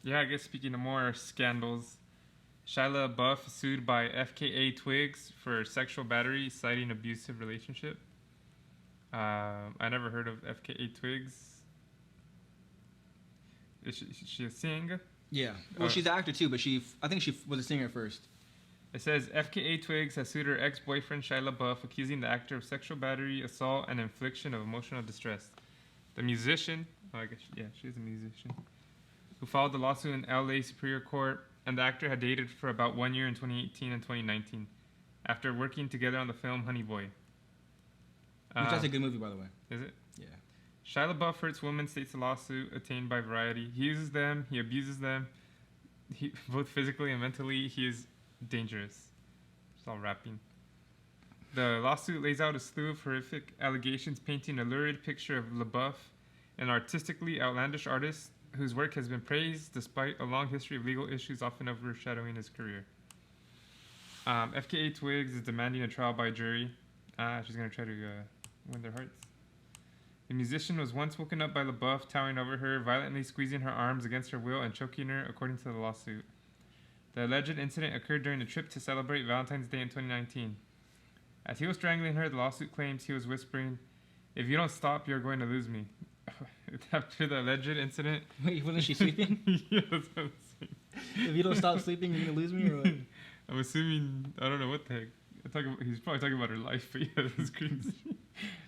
Yeah, I guess speaking of more scandals, Shia LaBeouf sued by FKA Twigs for sexual battery, citing abusive relationship. I never heard of FKA Twigs. Is she a singer? Yeah. Well, she's an actor too, but I think she was a singer first. It says FKA Twigs has sued her ex-boyfriend Shia LaBeouf, accusing the actor of sexual battery, assault, and infliction of emotional distress. The musician, she's a musician, who filed the lawsuit in LA Superior Court, and the actor had dated for about 1 year in 2018 and 2019, after working together on the film Honey Boy. Which that's a good movie, by the way. Is it? Yeah. Shia LaBeouf hurts women, states the lawsuit obtained by Variety. He uses them, he abuses them, both physically and mentally. He is dangerous. It's all rapping. The lawsuit lays out a slew of horrific allegations, painting a lurid picture of LaBeouf, an artistically outlandish artist whose work has been praised despite a long history of legal issues often overshadowing his career. FKA Twigs is demanding a trial by jury. She's going to try to win their hearts. The musician was once woken up by LaBeouf, towering over her, violently squeezing her arms against her will and choking her, according to the lawsuit. The alleged incident occurred during a trip to celebrate Valentine's Day in 2019. As he was strangling her, the lawsuit claims he was whispering, "If you don't stop, you're going to lose me." After the alleged incident... Wait, wasn't she sleeping? Yeah, that's what I'm saying. If you don't stop sleeping, you're going to lose me, or what? I'm assuming... I don't know what the heck. He's probably talking about her life, but yeah, that's crazy.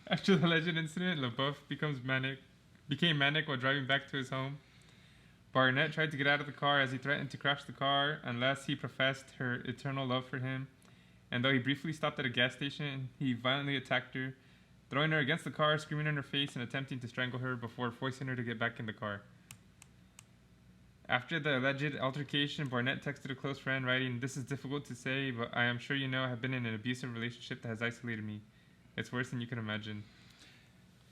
After the alleged incident, LaBeouf became manic while driving back to his home. Barnett tried to get out of the car as he threatened to crash the car unless he professed her eternal love for him. And though he briefly stopped at a gas station, he violently attacked her, throwing her against the car, screaming in her face, and attempting to strangle her before forcing her to get back in the car. After the alleged altercation, Barnett texted a close friend, writing, "This is difficult to say, but I am sure you know I have been in an abusive relationship that has isolated me. It's worse than you can imagine."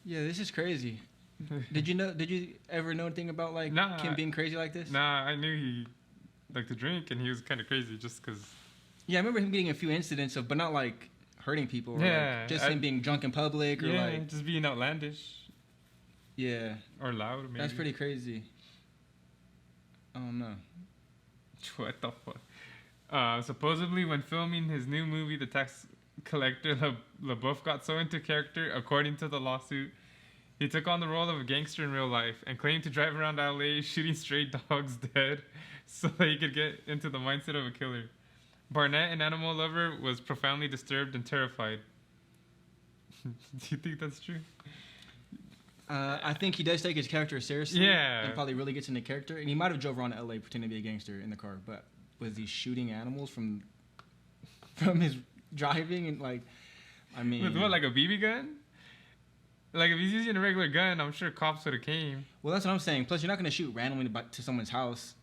Yeah, this is crazy. Did you ever know anything about Kim being crazy like this? Nah, I knew he liked to drink and he was kind of crazy just because. Yeah, I remember him getting a few incidents of, but not like hurting people. Or just him being drunk in public or just being outlandish. Yeah. Or loud, maybe. That's pretty crazy. I don't know. What the fuck? Supposedly, when filming his new movie, The Tax Collector, LaBeouf got so into character, according to the lawsuit, he took on the role of a gangster in real life and claimed to drive around LA shooting stray dogs dead so that he could get into the mindset of a killer. Barnett, an animal lover, was profoundly disturbed and terrified. Do you think that's true? I think he does take his character seriously. Yeah. And probably really gets into character. And he might have drove around to LA pretending to be a gangster in the car. But was he shooting animals from his driving? And With what, like a BB gun? Like, if he's using a regular gun, I'm sure cops would have came. Well, that's what I'm saying. Plus, you're not going to shoot randomly to someone's house.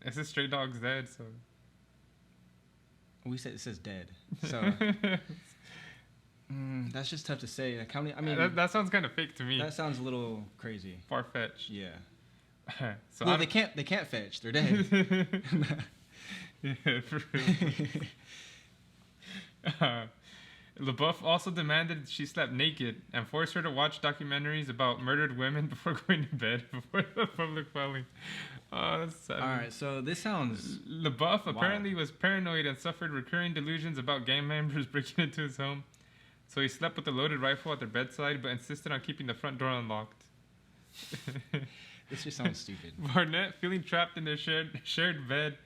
It says stray dogs dead, so... It says dead. So... that's just tough to say. That sounds kind of fake to me. That sounds a little crazy. Far-fetched. Yeah. So they can't fetch. They're dead. Yeah, for real. LaBeouf also demanded she slept naked and forced her to watch documentaries about murdered women before going to bed before the public filing. Oh, that's sad. All right, so this sounds... LaBeouf apparently was paranoid and suffered recurring delusions about gang members breaking into his home. So he slept with a loaded rifle at their bedside, but insisted on keeping the front door unlocked. This just sounds stupid. Barnett, feeling trapped in their shared bed,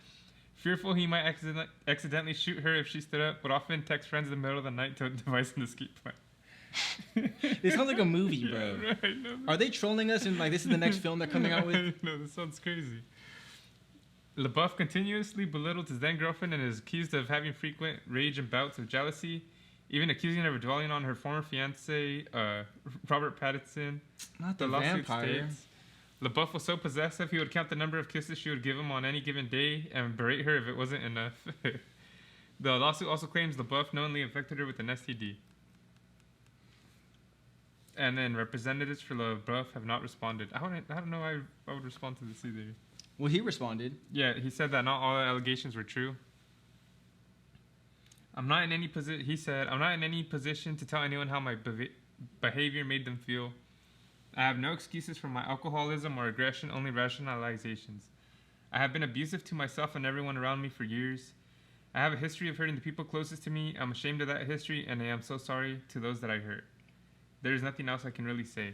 fearful he might accidentally shoot her if she stood up, would often text friends in the middle of the night to devise an escape plan. This sounds like a movie, bro. Yeah, right, no. Are they trolling us and this is the next film they're coming out with? No, this sounds crazy. LaBeouf continuously belittled his then-girlfriend and is accused of having frequent rage and bouts of jealousy, even accusing her of dwelling on her former fiancé, Robert Pattinson. Not the vampire. LaBeouf was so possessive, he would count the number of kisses she would give him on any given day and berate her if it wasn't enough. The lawsuit also claims LaBeouf knowingly infected her with an STD. And then representatives for LaBeouf have not responded. I don't know why I would respond to this either. Well, he responded. Yeah, he said that not all the allegations were true. He said, "I'm not in any position to tell anyone how my behavior made them feel. I have no excuses for my alcoholism or aggression, only rationalizations. I have been abusive to myself and everyone around me for years. I have a history of hurting the people closest to me. I'm ashamed of that history, and I am so sorry to those that I hurt. There is nothing else I can really say.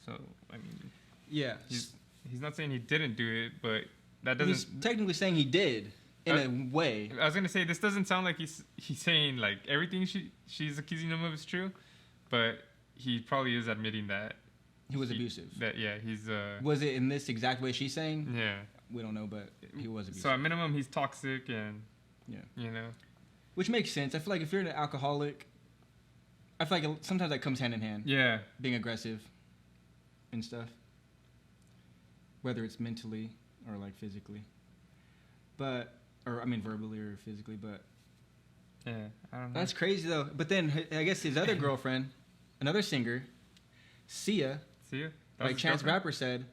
So, I mean, Yeah. he's not saying he didn't do it, but that doesn't. He's technically saying he did in a way. I was gonna say this doesn't sound like he's saying like everything she's accusing him of is true, but he probably is admitting that He was abusive. That he's. Was it in this exact way she's saying? Yeah. We don't know, but he was abusive. So at minimum, he's toxic, and yeah, you know, which makes sense. I feel like if you're an alcoholic, I feel like sometimes that comes hand in hand. Yeah. Being aggressive and stuff, whether it's mentally or like physically, or I mean verbally or physically, but yeah, I don't know. That's crazy though. But then I guess his other girlfriend, another singer, Sia, like Chance Rapper said,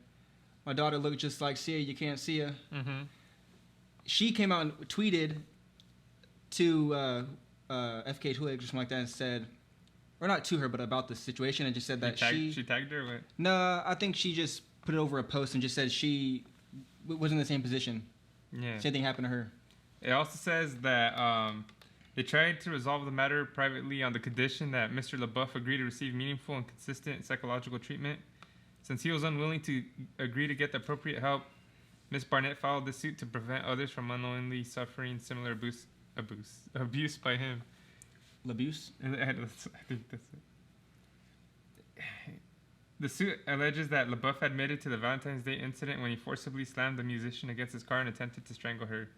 my daughter looked just like Sia. You can't see her. Mm-hmm. She came out and tweeted to FKA Twigs or something like that and said, or not to her, but about the situation, and just said that she tagged her. What? No, I think she just put it over a post and just said she was in the same position. Yeah. Same thing happened to her. It also says that they tried to resolve the matter privately on the condition that Mr. LaBeouf agree to receive meaningful and consistent psychological treatment. Since he was unwilling to agree to get the appropriate help, Ms. Barnett filed the suit to prevent others from unknowingly suffering similar abuse by him. LaBeouf? I think that's it. The suit alleges that LaBeouf admitted to the Valentine's Day incident when he forcibly slammed the musician against his car and attempted to strangle her,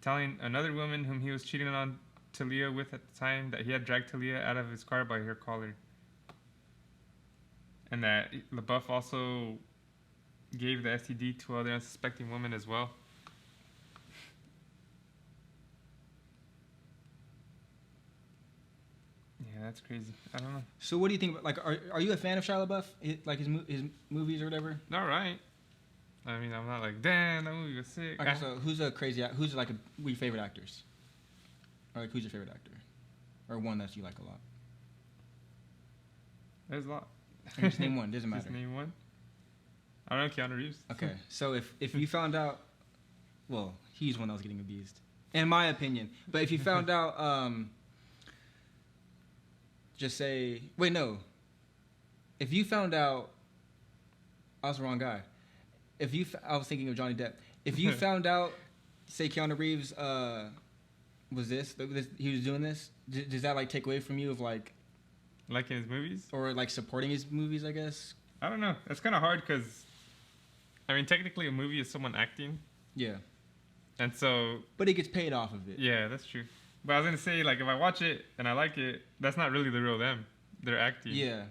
telling another woman whom he was cheating on Talia with at the time that he had dragged Talia out of his car by her collar. And that LaBeouf also gave the STD to other unsuspecting women as well. Yeah, that's crazy. I don't know. So what do you think? Like, are you a fan of Shia LaBeouf? Like his movies or whatever? All right. I mean, I'm not like, damn, that movie was sick. Okay, so who's like your favorite actors? Or like, who's your favorite actor? Or one that you like a lot? There's a lot. Just name one. Doesn't matter. Just name one. I don't know, Keanu Reeves. Okay, so if you found out, well, he's one that was getting abused, in my opinion. But if you found out, just say, wait, no. If you found out, I was the wrong guy. I was thinking of Johnny Depp. If you found out, say Keanu Reeves, was this he was doing this? Does that like take away from you of like liking his movies or like supporting his movies? I guess. I don't know. It's kind of hard because, I mean, technically a movie is someone acting. Yeah. And so. But he gets paid off of it. Yeah, that's true. But I was gonna say, like, if I watch it and I like it, that's not really the real them. They're acting. Yeah.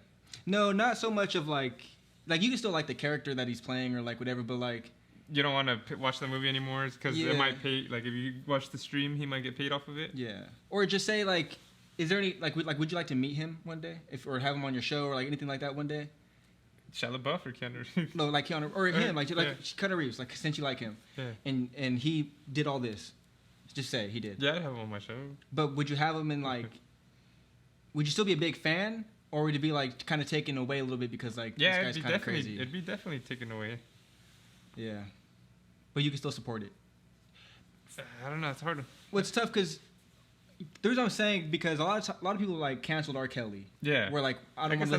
No, not so much of like you can still like the character that he's playing or like whatever, but like. You don't want to watch the movie anymore because it might pay. Like, if you watch the stream, he might get paid off of it. Yeah. Or just say like, is there any would you like to meet him one day, or have him on your show or like anything like that one day? Shia LaBeouf or Keanu Reeves? No, like Keanu or him, like Keanu Reeves, like since you like him, and he did all this. Just say he did. Yeah, I'd have him on my show. But would you have him in like? Would you still be a big fan, or would it be like kind of taken away a little bit because like this guy's kind of crazy? It'd be definitely taken away. Yeah, but you can still support it. I don't know. It's hard. Well, it's tough because the reason I'm saying because a lot of people like canceled R. Kelly. Yeah. Where like I don't want to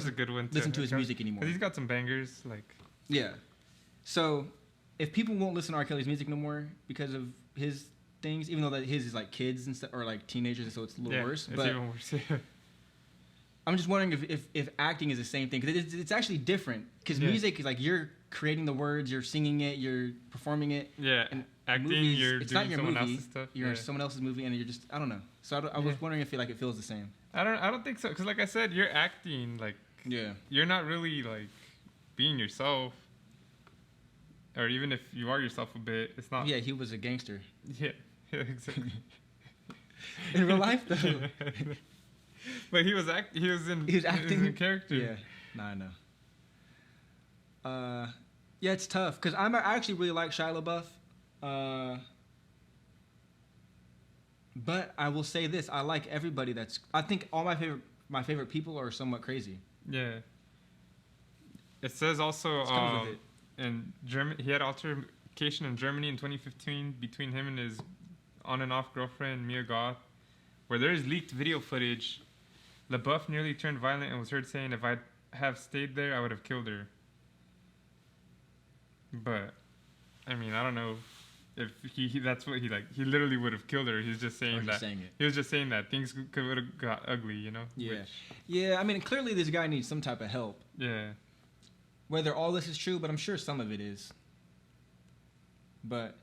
listen to his music anymore. Because he's got some bangers like. Yeah. So, if people won't listen to R. Kelly's music no more because of his things, even though that his is like kids and stuff or like teenagers, so it's a little worse. It's even worse. I'm just wondering if acting is the same thing because it's actually different because music is like you're creating the words, you're singing it, you're performing it. Yeah. And acting, movies, you're it's doing not your someone movie. else's stuff. You're someone else's movie, and you're just I don't know. So I was wondering if it feels the same. I don't think so because like I said, you're acting like you're not really like being yourself. Or even if you are yourself a bit, it's not. Yeah, he was a gangster. Yeah, exactly. In real life, though. But he was acting. He was acting in character. Yeah, I know. Yeah, it's tough because I actually really like Shia LaBeouf. But I will say this: I like everybody. I think all my favorite people are somewhat crazy. Yeah. It says also Just comes with it. in Germany he had altercation in Germany in 2015 between him and his on and off girlfriend Mia Goth, where there is leaked video footage. LaBeouf nearly turned violent and was heard saying, "If I'd have stayed there, I would have killed her." But I mean, I don't know if he that's what he like. He literally would have killed her. He's just saying that. He was just saying that things could have got ugly, you know. Yeah, yeah. I mean, clearly this guy needs some type of help. Yeah. Whether all this is true, but I'm sure some of it is. But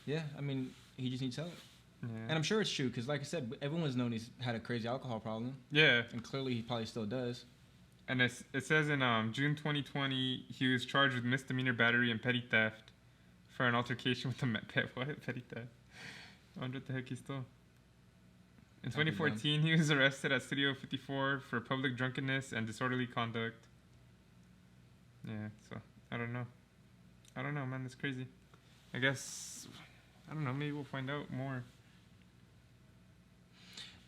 yeah, I mean, he just needs help. Yeah. And I'm sure it's true because, like I said, everyone's known he's had a crazy alcohol problem. Yeah. And clearly he probably still does. And it says in June 2020, he was charged with misdemeanor battery and petty theft for an altercation with petty theft? I wonder what the heck he stole. In 2014, he was arrested at Studio 54 for public drunkenness and disorderly conduct. Yeah, so I don't know. I don't know, man. That's crazy. I guess, I don't know. Maybe we'll find out more.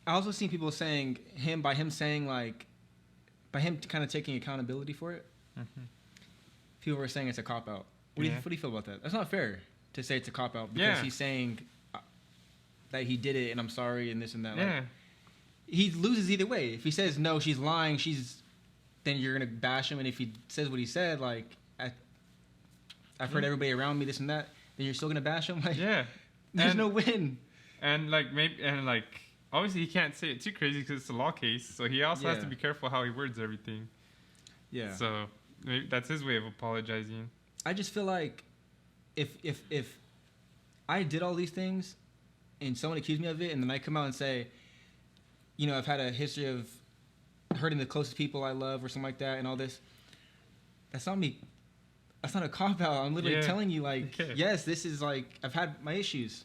I also seen people saying by him kind of taking accountability for it. Mm-hmm. People were saying it's a cop out. What do you feel about that? That's not fair to say it's a cop out because he's saying that he did it and I'm sorry and this and that. Yeah. Like, he loses either way. If he says no, she's lying, then you're gonna bash him. And if he says what he said, like I've heard everybody around me this and that, then you're still gonna bash him. Like there's no win. And obviously he can't say it too crazy because it's a law case. So he also has to be careful how he words everything. Yeah. So maybe that's his way of apologizing. I just feel like if I did all these things and someone accused me of it and then I come out and say, you know, I've had a history of hurting the closest people I love or something like that and all this, that's not me. That's not a cop-out. I'm literally telling you, like, yes, this is like, I've had my issues.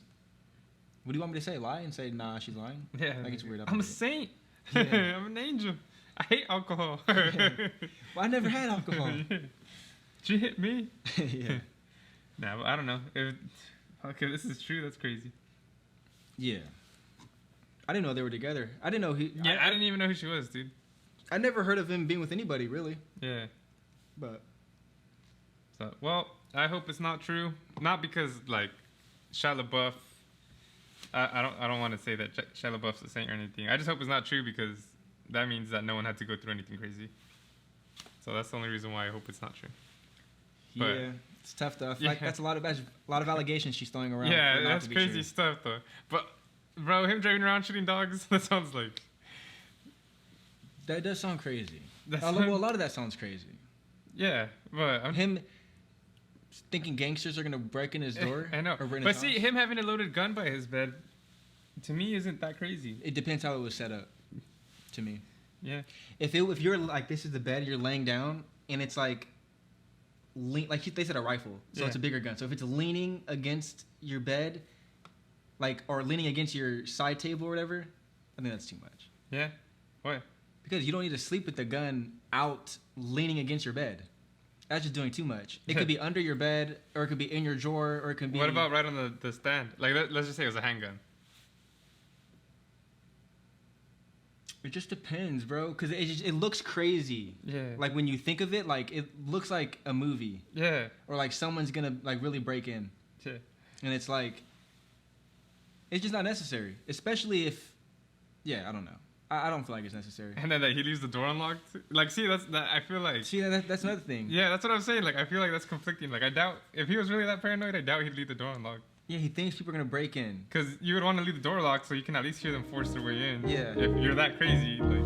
What do you want me to say? Lie and say, nah, she's lying? Yeah. Like, it's weird. I'm a saint. Yeah. I'm an angel. I hate alcohol. Well, I never had alcohol. She hit me. Yeah. Nah, I don't know. Okay, this is true. That's crazy. Yeah. I didn't know they were together. I didn't know he... Yeah, I didn't even know who she was, dude. I never heard of him being with anybody, really. Yeah. But... So, well, I hope it's not true. Not because, like, Shia LaBeouf... I don't want to say that Shia LaBeouf's a saint or anything. I just hope it's not true because that means that no one had to go through anything crazy. So that's the only reason why I hope it's not true. But, yeah, it's tough though. Like that's a lot of allegations she's throwing around. Yeah, that's crazy stuff though. But bro, him driving around shooting dogs, that sounds like... That does sound crazy. Well, a lot of that sounds crazy. Yeah, but... Him thinking gangsters are going to break in his door? I know. But see, him having a loaded gun by his bed, to me, isn't that crazy. It depends how it was set up, to me. Yeah. If you're like, this is the bed, you're laying down, and it's like they said a rifle, so it's a bigger gun. So if it's leaning against your bed, like, or leaning against your side table or whatever, I think that's too much. Yeah? Why? Because you don't need to sleep with the gun out leaning against your bed. That's just doing too much. It could be under your bed, or it could be in your drawer, or it could be... What about right on the stand? Like, let's just say it was a handgun. It just depends, bro. Because it looks crazy. Yeah. Like, when you think of it, like, it looks like a movie. Yeah. Or, like, someone's gonna, like, really break in. Yeah. And it's like... It's just not necessary. Especially if... Yeah, I don't know. I don't feel like it's necessary. And then he leaves the door unlocked. Like, see, I feel like... See, that's another thing. Yeah, that's what I'm saying. Like, I feel like that's conflicting. Like, I doubt... If he was really that paranoid, I doubt he'd leave the door unlocked. Yeah, he thinks people are going to break in. Because you would want to leave the door locked so you can at least hear them force their way in. Yeah. If you're that crazy, like...